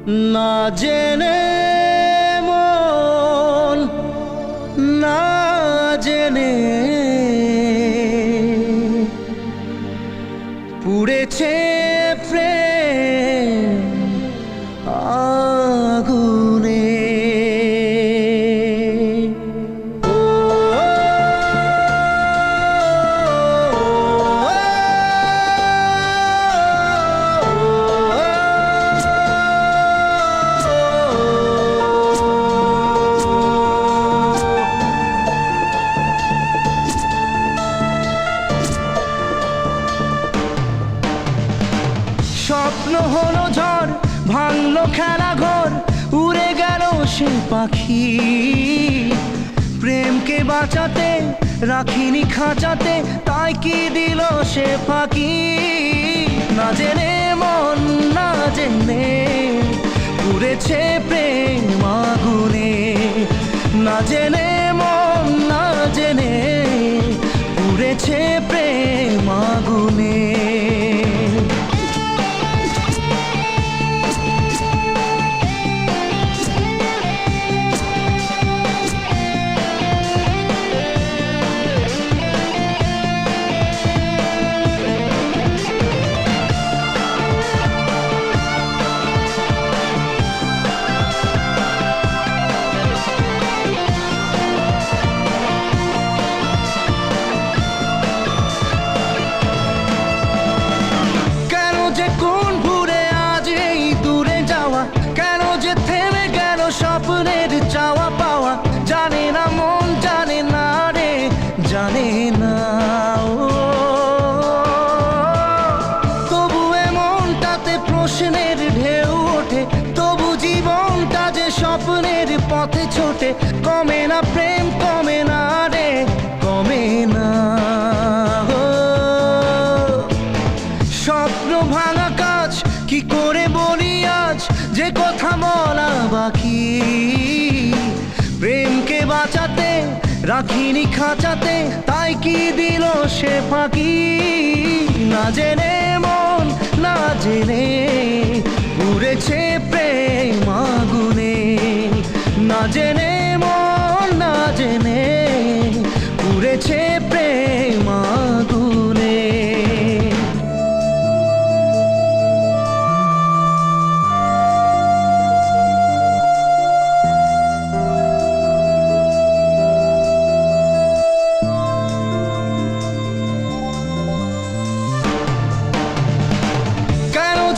না জেনে মন না জেনে পুড়েছে প্রেম আগুনে। স্বপ্ন হলো ঝড়, ভাঙলো খেলা ঘর, উড়ে গেল সে পাখি। প্রেমকে বাঁচাতে রাখিনি খাঁচাতে, তাই কি দিল সে ফাঁকি। না জেনে মন না জেনে পুড়েছে প্রেম আগুনে। না জেনে মন না জেনে পুড়েছে প্রেম আগুনে। স্বপ্নের চাওয়া পাওয়া জানে না মন, জানে না রে, জানে না ও। তবু এমনটাতে প্রশ্নের ঢেউ ওঠে, তবু জীবনটা যে স্বপ্নের পথে ছোটে। কমে না প্রেম, কমে না রে, কমে না। স্বপ্ন ভাঙা কাজ কি করে বলি আজ, যে কথা বলা বাকি। প্রেমকে বাঁচাতে রাখিনি খাঁচাতে, তাই কি দিল সে ফাঁকি। না জেনে মন না জেনে পুড়েছে প্রেম আগুনে। না জেনে মন না জেনে পুড়েছে প্রেম আগুনে।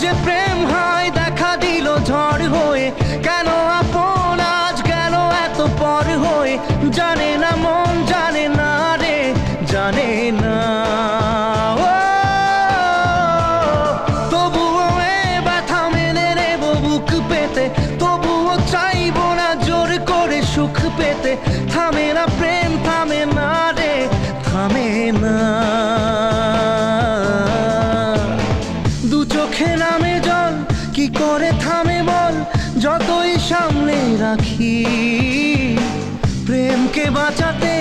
যে প্রেম হয় দেখা দিল ঝড় হয়ে, কেন আপন আজ গেল এত পর হয়ে। জানে না মন জানে না রে, জানে না ও। তবুও এ ব্যথা মেনে নেব বুক পেতে, তবুও চাইবো না জোর করে সুখ পেতে। থামে না প্রেম, থামে না রে, থামে না। দু চোখে নামে জল কি করে থামে বল, যতই সামনে রাখি। প্রেমকে বাঁচাতে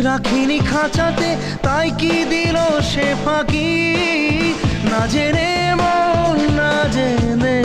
রাখিনি খাঁচাতে, তাই কি দিল সে ফাঁকি। না জেনে মন না জেনে